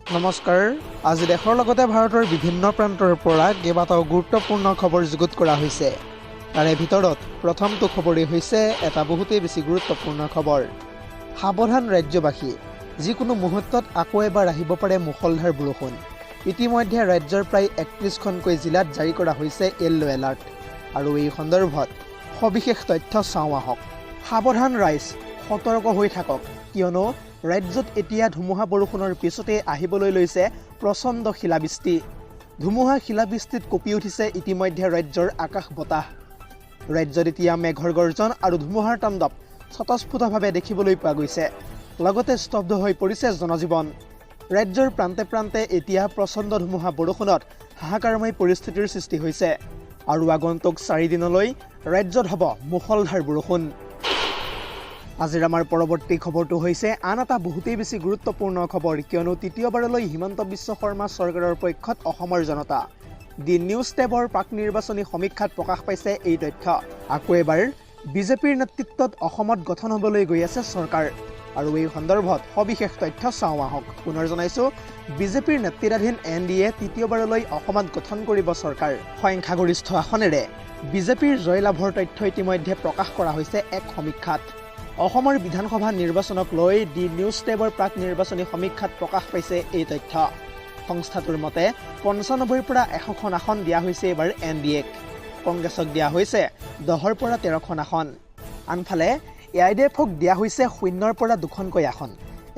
নমস্কাৰ। আজি দেশৰ লগতে ভাৰতৰ বিভিন্ন প্ৰান্তৰ পৰা কেইবাটাও গুৰুত্বপূৰ্ণ খবৰ যুগুত কৰা হৈছে। তাৰে ভিতৰত প্ৰথমটো খবৰেই হৈছে এটা বহুতেই বেছি গুৰুত্বপূৰ্ণ খবৰ। সাৱধান ৰাজ্যবাসী, যিকোনো মুহূৰ্তত আকৌ এবাৰ আহিব পাৰে মুষলধাৰ বৰষুণ। ইতিমধ্যে ৰাজ্যৰ প্ৰায় ৩১খনকৈ জিলাত জাৰি কৰা হৈছে য়েল্লো এলাৰ্ট। আৰু এই সন্দৰ্ভত সবিশেষ তথ্য চাওঁ আহক। সাৱধান ৰাইজ, সতৰ্ক হৈ থাকক, কিয়নো ৰাজ্যত এতিয়া ধুমুহা বৰষুণৰ পিছতে আহিবলৈ লৈছে প্ৰচণ্ড শিলাবৃষ্টি। ধুমুহা শিলাবৃষ্টিত কঁপি উঠিছে ইতিমধ্যে ৰাজ্যৰ আকাশ বতাহ। ৰাজ্যত এতিয়া মেঘৰ গৰ্জন আৰু ধুমুহাৰ তাণ্ডৱ স্বতঃস্ফূৰ্তভাৱে দেখিবলৈ পোৱা গৈছে। লগতে স্তব্ধ হৈ পৰিছে জনজীৱন। ৰাজ্যৰ প্ৰান্তে প্ৰান্তে এতিয়া প্ৰচণ্ড ধুমুহা বৰষুণত হাহাকাৰময় পৰিস্থিতিৰ সৃষ্টি হৈছে। আৰু আগন্তুক ৪ দিনলৈ ৰাজ্যত হ'ব মুষলধাৰ বৰষুণ। আজিৰ আমাৰ পৰৱৰ্তী খবৰটো হৈছে আন এটা বহুতেই বেছি গুৰুত্বপূৰ্ণ খবৰ, কিয়নো তৃতীয়বাৰলৈ হিমন্ত বিশ্ব শৰ্মা চৰকাৰৰ পক্ষত অসমৰ জনতা। দি নিউজ টেবৰ প্ৰাক নিৰ্বাচনী সমীক্ষাত প্ৰকাশ পাইছে এই তথ্য। আকৌ এবাৰ বিজেপিৰ নেতৃত্বত অসমত গঠন হ'বলৈ গৈ আছে চৰকাৰ। আৰু এই সন্দৰ্ভত সবিশেষ তথ্য চাওঁ আহক। পুনৰ জনাইছোঁ, বিজেপিৰ নেতৃত্বাধীন NDA তৃতীয়বাৰলৈ অসমত গঠন কৰিব চৰকাৰ। সংখ্যাগৰিষ্ঠ আসনেৰে বিজেপিৰ জয়লাভৰ তথ্য ইতিমধ্যে প্ৰকাশ কৰা হৈছে এক সমীক্ষাত। অসমৰ বিধানসভা নিৰ্বাচনক লৈ দি নিউজ টেবৰ প্ৰাক নিৰ্বাচনী সমীক্ষাত প্ৰকাশ পাইছে এই তথ্য। সংস্থাটোৰ মতে ৯৫ৰ পৰা ১০০খন আসন দিয়া হৈছে এইবাৰ NDAক। কংগ্ৰেছক দিয়া হৈছে ১০ৰ পৰা ১৩খন আসন। আনফালে AIDFক দিয়া হৈছে ০ৰ পৰা ২খনকৈ আসন।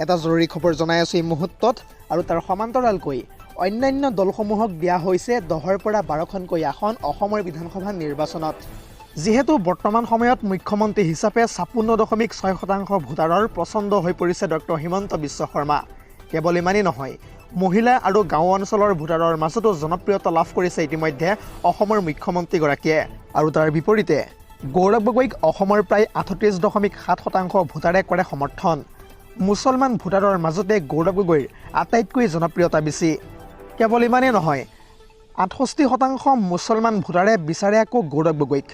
এটা জৰুৰী খবৰ জনাই আছোঁ এই মুহূৰ্তত, আৰু তাৰ সমান্তৰালকৈ অন্যান্য দলসমূহক দিয়া হৈছে ১০ৰ পৰা ১২খনকৈ আসন অসমৰ বিধানসভা নিৰ্বাচনত। যিহেতু বৰ্তমান সময়ত মুখ্যমন্ত্ৰী হিচাপে ৫৬.৬% ভোটাৰৰ পচন্দ হৈ পৰিছে ডক্টৰ হিমন্ত বিশ্ব শৰ্মা। কেৱল ইমানেই নহয়, মহিলা আৰু গাঁও অঞ্চলৰ ভোটাৰৰ মাজতো জনপ্ৰিয়তা লাভ কৰিছে ইতিমধ্যে অসমৰ মুখ্যমন্ত্ৰীগৰাকীয়ে। আৰু তাৰ বিপৰীতে গৌৰৱ গগৈক অসমৰ প্ৰায় ৩৮.৭% ভোটাৰে কৰে সমৰ্থন। মুছলমান ভোটাৰৰ মাজতে গৌৰৱ গগৈৰ আটাইতকৈ জনপ্ৰিয়তা বেছি। কেৱল ইমানেই নহয়, ৬৮% মুছলমান ভোটাৰে বিচাৰে আকৌ গৌৰৱ গগৈক।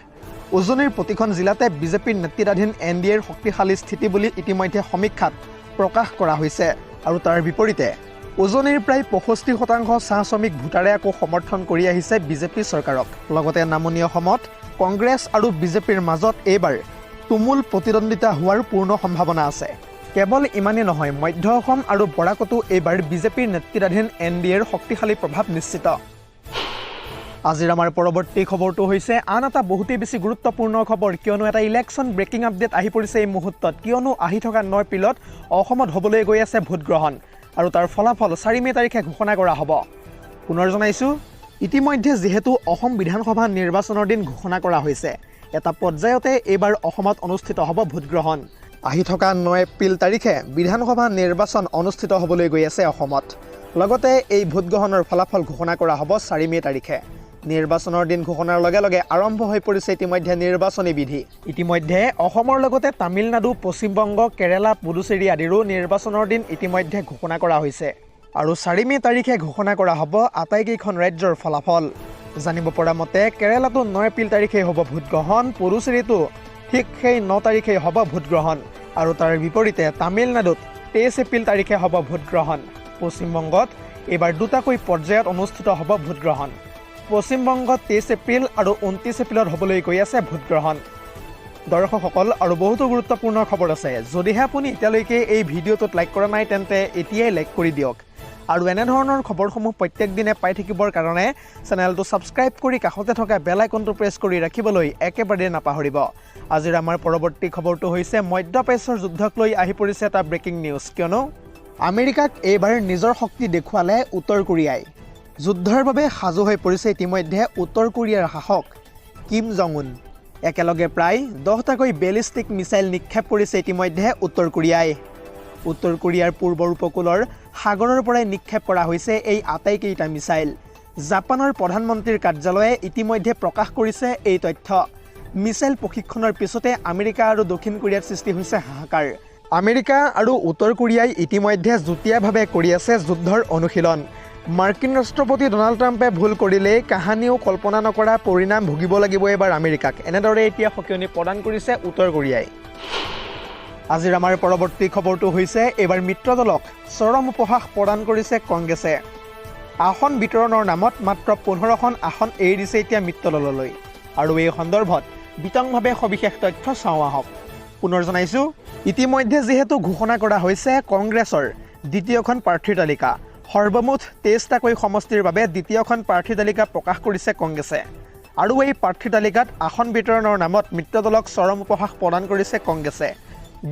উজনিৰ প্ৰতিখন জিলাতে বিজেপিৰ নেতৃত্বাধীন NDAৰ শক্তিশালী স্থিতি বুলি ইতিমধ্যে সমীক্ষাত প্ৰকাশ কৰা হৈছে। আৰু তাৰ বিপৰীতে উজনিৰ প্ৰায় ৬৫% চাহ শ্ৰমিক ভোটাৰে আকৌ সমৰ্থন কৰি আহিছে বিজেপি চৰকাৰক। লগতে নামনি অসমত কংগ্ৰেছ আৰু বিজেপিৰ মাজত এইবাৰ তুমুল প্ৰতিদ্বন্দ্বিতা হোৱাৰ পূৰ্ণ সম্ভাৱনা আছে। কেৱল ইমানেই নহয়, মধ্য অসম আৰু বৰাকতো এইবাৰ বিজেপিৰ নেতৃত্বাধীন NDAৰ শক্তিশালী প্ৰভাৱ নিশ্চিত। আজিৰ আমাৰ পৰৱৰ্তী খবৰটো হৈছে আন এটা বহুতেই বেছি গুৰুত্বপূৰ্ণ খবৰ, কিয়নো এটা ইলেকশ্যন ব্ৰেকিং আপডেট আহি পৰিছে এই মুহূৰ্তত। কিয়নো আহি থকা ৯ এপ্ৰিলত অসমত হ'বলৈ গৈ আছে ভোটগ্ৰহণ, আৰু তাৰ ফলাফল ৪ মে' তাৰিখে ঘোষণা কৰা হ'ব। পুনৰ জনাইছোঁ, ইতিমধ্যে যিহেতু অসম বিধানসভা নিৰ্বাচনৰ দিন ঘোষণা কৰা হৈছে, এটা পৰ্যায়তে এইবাৰ অসমত অনুষ্ঠিত হ'ব ভোটগ্ৰহণ। আহি থকা ৯ এপ্ৰিল তাৰিখে বিধানসভা নিৰ্বাচন অনুষ্ঠিত হ'বলৈ গৈ আছে অসমত। লগতে এই ভোটগ্ৰহণৰ ফলাফল ঘোষণা কৰা হ'ব ৪ মে' তাৰিখে। নিৰ্বাচনৰ দিন ঘোষণাৰ লগে লগে আৰম্ভ হৈ পৰিছে ইতিমধ্যে নিৰ্বাচনী বিধি। ইতিমধ্যে অসমৰ লগতে তামিলনাডু, পশ্চিমবংগ, কেৰালা, পুডুচেৰী আদিৰো নিৰ্বাচনৰ দিন ইতিমধ্যে ঘোষণা কৰা হৈছে। আৰু ৪ মে' তাৰিখে ঘোষণা কৰা হ'ব আটাইকেইখন ৰাজ্যৰ ফলাফল। জানিব পৰা মতে কেৰালাতো ৯ এপ্ৰিল তাৰিখেই হ'ব ভোটগ্ৰহণ, পুডুচেৰীতো ঠিক সেই ৯ তাৰিখেই হ'ব ভোটগ্ৰহণ। আৰু তাৰ বিপৰীতে তামিলনাডুত ২৩ এপ্ৰিল তাৰিখে হ'ব ভোটগ্ৰহণ। পশ্চিমবংগত এইবাৰ দুটাকৈ পৰ্যায়ত অনুষ্ঠিত হ'ব ভোটগ্ৰহণ। পশ্চিমবংগত ২৩ এপ্ৰিল আৰু ২৯ এপ্ৰিলত হ'বলৈ গৈ আছে ভোটগ্ৰহণ। দৰ্শকসকল, আৰু বহুতো গুৰুত্বপূৰ্ণ খবৰ আছে। যদিহে আপুনি এতিয়ালৈকে এই ভিডিঅ'টোত লাইক কৰা নাই, তেন্তে এতিয়াই লাইক কৰি দিয়ক। আৰু এনেধৰণৰ খবৰসমূহ প্ৰত্যেক দিনে পাই থাকিবৰ কাৰণে চেনেলটো ছাবস্ক্ৰাইব কৰি কাষতে থকা বেল আইকনটো প্ৰেছ কৰি ৰাখিবলৈ একেবাৰে নাপাহৰিব। আজিৰ আমাৰ পৰৱৰ্তী খবৰটো হৈছে মধ্যপ্ৰাচ্যৰ যুদ্ধক লৈ আহি পৰিছে এটা ব্ৰেকিং নিউজ, কিয়নো আমেৰিকাক এইবাৰ নিজৰ শক্তি দেখুৱালে উত্তৰ কোৰিয়াই। যুদ্ধৰ বাবে সাজু হৈ পৰিছে ইতিমধ্যে উত্তৰ কোৰিয়াৰ শাসক কিম জং উন। একেলগে প্ৰায় ১০টাকৈ বেলিষ্টিক মিছাইল নিক্ষেপ কৰিছে ইতিমধ্যে উত্তৰ কোৰিয়াই। উত্তৰ কোৰিয়াৰ পূৰ্বৰ উপকূলৰ সাগৰৰ পৰাই নিক্ষেপ কৰা হৈছে এই আটাইকেইটা মিছাইল। জাপানৰ প্ৰধানমন্ত্ৰীৰ কাৰ্যালয়ে ইতিমধ্যে প্ৰকাশ কৰিছে এই তথ্য। মিছাইল প্ৰশিক্ষণৰ পিছতে আমেৰিকা আৰু দক্ষিণ কোৰিয়াৰ সৃষ্টি হৈছে হাহাকাৰ। আমেৰিকা আৰু উত্তৰ কোৰিয়াই ইতিমধ্যে যুটীয়াভাৱে কৰি আছে যুদ্ধৰ অনুশীলন। মাৰ্কিন ৰাষ্ট্ৰপতি ডনাল্ড ট্ৰাম্পে ভুল কৰিলেই কাহানিও কল্পনা নকৰা পৰিণাম ভুগিব লাগিব এবাৰ আমেৰিকাক। এনেদৰে এতিয়া সকিয়নি প্ৰদান কৰিছে উত্তৰ কোৰিয়াই। আজিৰ আমাৰ পৰৱৰ্তী খবৰটো হৈছে এবাৰ মিত্ৰ দলক চৰম উপহাস প্ৰদান কৰিছে কংগ্ৰেছে। আসন বিতৰণৰ নামত মাত্ৰ 15খন আসন এৰি দিছে এতিয়া মিত্ৰ দললৈ। আৰু এই সন্দৰ্ভত বিতংভাৱে সবিশেষ তথ্য চাওঁ আহক। পুনৰ জনাইছোঁ, ইতিমধ্যে যিহেতু ঘোষণা কৰা হৈছে কংগ্ৰেছৰ দ্বিতীয়খন প্ৰাৰ্থীৰ তালিকা। সৰ্বমুঠ 23টাকৈ সমষ্টিৰ বাবে দ্বিতীয়খন প্ৰাৰ্থীৰ তালিকা প্ৰকাশ কৰিছে কংগ্ৰেছে। আৰু এই প্ৰাৰ্থীৰ তালিকাত আসন বিতৰণৰ নামত মিত্ৰ দলক চৰম উপহাস প্ৰদান কৰিছে কংগ্ৰেছে।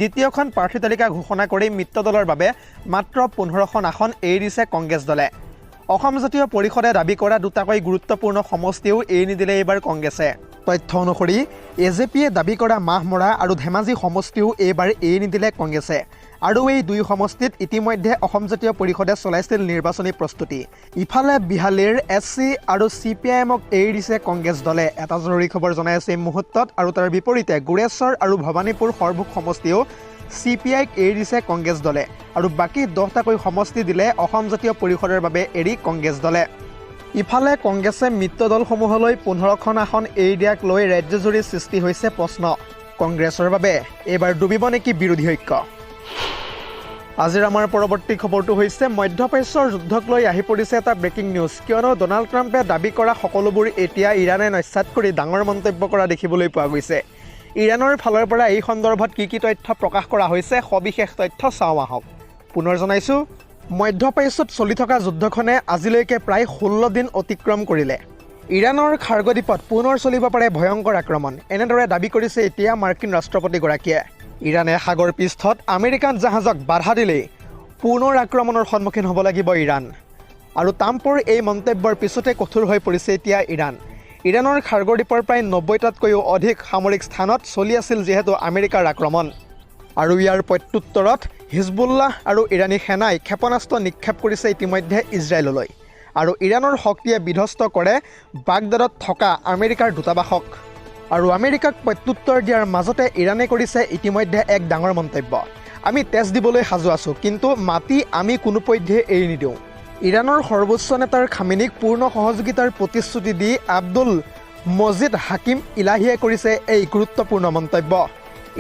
দ্বিতীয়খন প্ৰাৰ্থী তালিকা ঘোষণা কৰি মিত্ৰ দলৰ বাবে মাত্ৰ 15খন আসন এৰি দিছে কংগ্ৰেছ দলে। অসম জাতীয় পৰিষদে দাবী কৰা দুটাকৈ গুৰুত্বপূৰ্ণ সমষ্টিও এৰি নিদিলে এইবাৰ কংগ্ৰেছে। তথ্য অনুসৰি এজেপিয়ে দাবী কৰা মাহমৰা আৰু ধেমাজি সমষ্টিও এইবাৰ এৰি নিদিলে কংগ্ৰেছে। আৰু এই দুই সমষ্টিত ইতিমধ্যে অসম জাতীয় পৰিষদে চলাইছিল নিৰ্বাচনী প্ৰস্তুতি। ইফালে বিহালীৰ SC আৰু CPIMক এৰি দিছে কংগ্ৰেছ দলে। এটা জৰুৰী খবৰ জনাই আছে এই মুহূৰ্তত। আৰু তাৰ বিপৰীতে গুৰেশ্বৰ আৰু ভৱানীপুৰ সৰভোগ সমষ্টিও CPIক এৰি দিছে কংগ্ৰেছ দলে। আৰু বাকী 10টাকৈ সমষ্টি দিলে অসম জাতীয় পৰিষদৰ বাবে এৰি কংগ্ৰেছ দলে। ইফালে কংগ্ৰেছে মিত্ৰ দলসমূহলৈ 15খন আসন এৰি দিয়াক লৈ ৰাজ্যজুৰি সৃষ্টি হৈছে প্ৰশ্ন। কংগ্ৰেছৰ বাবে এইবাৰ ডুবিব নেকি বিৰোধী ঐক্য? আজিৰ আমাৰ পৰৱৰ্তী খবৰটো হৈছে মধ্যপ্ৰাচ্যৰ যুদ্ধক লৈ আহি পৰিছে এটা ব্ৰেকিং নিউজ। কিয়নো ডনাল্ড ট্ৰাম্পে দাবী কৰা সকলোবোৰ এতিয়া ইৰাণে নস্যাৎ কৰি ডাঙৰ মন্তব্য কৰা দেখিবলৈ পোৱা গৈছে। ইৰাণৰ ফালৰ পৰা এই সন্দৰ্ভত কি তথ্য প্ৰকাশ কৰা হৈছে সবিশেষ তথ্য চাওঁ আহক। পুনৰ জনাইছোঁ, মধ্যপ্ৰাচ্যত চলি থকা যুদ্ধখনে আজিলৈকে প্ৰায় 16 দিন অতিক্ৰম কৰিলে। ইৰাণৰ খাৰ্গো দ্বীপত পুনৰ চলিব পাৰে ভয়ংকৰ আক্ৰমণ, এনেদৰে দাবী কৰিছে এতিয়া মাৰ্কিন ৰাষ্ট্ৰপতিগৰাকীয়ে। ইৰাণে সাগৰ পৃষ্ঠত আমেৰিকান জাহাজক বাধা দিলেই পুনৰ আক্ৰমণৰ সন্মুখীন হ'ব লাগিব ইৰাণ। আৰু ট্ৰাম্পৰ এই মন্তব্যৰ পিছতে কঠোৰ হৈ পৰিছে এতিয়া ইৰাণ। ইৰাণৰ খাৰ্গো দ্বীপৰ প্ৰায় 90টাতকৈও অধিক সামৰিক স্থানত চলি আছিল যিহেতু আমেৰিকাৰ আক্ৰমণ। আৰু ইয়াৰ প্ৰত্যুত্তৰত হিজবুল্লাহ আৰু ইৰাণী সেনাই ক্ষেপণাস্ত্ৰ নিক্ষেপ কৰিছে ইতিমধ্যে ইজৰাইললৈ। আৰু ইৰাণৰ শক্তিয়ে বিধ্বস্ত কৰে বাগদাদত থকা আমেৰিকাৰ দূতাবাসক। আৰু আমেৰিকাক প্ৰত্যুত্তৰ দিয়াৰ মাজতে ইৰাণে কৰিছে ইতিমধ্যে এক ডাঙৰ মন্তব্য। আমি তেজ দিবলৈ সাজু আছোঁ, কিন্তু মাটি আমি কোনোপধ্যে এৰি নিদিওঁ। ইৰাণৰ সৰ্বোচ্চ নেতাৰ খামেনিক পূৰ্ণ সহযোগিতাৰ প্ৰতিশ্ৰুতি দি আব্দুল মজিদ হাকিম ইলাহিয়ে কৰিছে এই গুৰুত্বপূৰ্ণ মন্তব্য।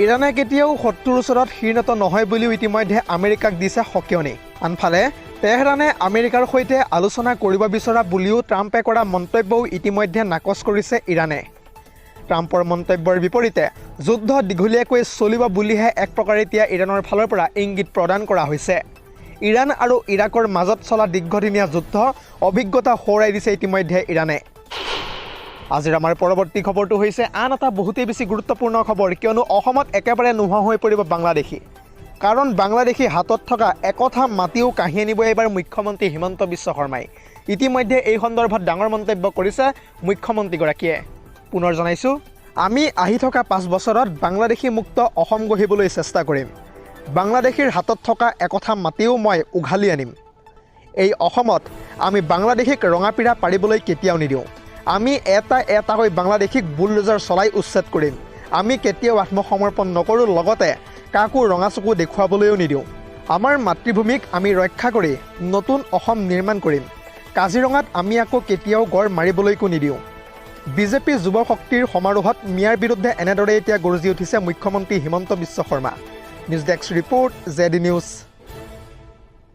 ইৰাণে কেতিয়াও শত্ৰুৰ ওচৰত শীৰ্ণত নহয় বুলিও ইতিমধ্যে আমেৰিকাক দিছে সকিয়নি। আনফালে তেহৰানে আমেৰিকাৰ সৈতে আলোচনা কৰিব বিচৰা বুলিও ট্ৰাম্পে কৰা মন্তব্যও ইতিমধ্যে নাকচ কৰিছে ইৰাণে। ট্ৰাম্পৰ মন্তব্যৰ বিপৰীতে যুদ্ধ দীঘলীয়াকৈ চলিব বুলিহে এক প্ৰকাৰে এতিয়া ইৰাণৰ ফালৰ পৰা ইংগিত প্ৰদান কৰা হৈছে। ইৰাণ আৰু ইৰাকৰ মাজত চলা দীৰ্ঘদিনীয়া যুদ্ধ অভিজ্ঞতা সোঁৱৰাই দিছে ইতিমধ্যে ইৰাণে। আজিৰ আমাৰ পৰৱৰ্তী খবৰটো হৈছে আন এটা বহুতেই বেছি গুৰুত্বপূৰ্ণ খবৰ। কিয়নো অসমত একেবাৰে নোহোৱা হৈ পৰিব বাংলাদেশী। কাৰণ বাংলাদেশী হাতত থকা একঠা মাটিও কাঢ়ি আনিব এইবাৰ মুখ্যমন্ত্ৰী হিমন্ত বিশ্ব শৰ্মাই। ইতিমধ্যে এই সন্দৰ্ভত ডাঙৰ মন্তব্য কৰিছে মুখ্যমন্ত্ৰীগৰাকীয়ে। পুনৰ জনাইছোঁ, আমি আহি থকা 5 বছৰত বাংলাদেশী মুক্ত অসম গঢ়িবলৈ চেষ্টা কৰিম। বাংলাদেশীৰ হাতত থকা একঠা মাটিও মই উঘালি আনিম। এই অসমত আমি বাংলাদেশীক ৰঙাপীৰা পাৰিবলৈ কেতিয়াও নিদিওঁ। আমি এটাকৈ বাংলাদেশীক বুলডোজাৰ চলাই উচ্ছেদ কৰিম। আমি কেতিয়াও আত্মসমৰ্পণ নকৰোঁ, লগতে কাকো ৰঙা চকু দেখুৱাবলৈও নিদিওঁ। আমাৰ মাতৃভূমিক আমি ৰক্ষা কৰি নতুন অসম নিৰ্মাণ কৰিম। কাজিৰঙাত আমি আকৌ কেতিয়াও গড় মাৰিবলৈকো নিদিওঁ। বিজেপি যুৱ শক্তিৰ সমাৰোহত মিয়াৰ বিৰুদ্ধে এনেদৰে এতিয়া গৰজি উঠিছে মুখ্যমন্ত্ৰী Himanta Biswa Sarma. News desk report, ZD news.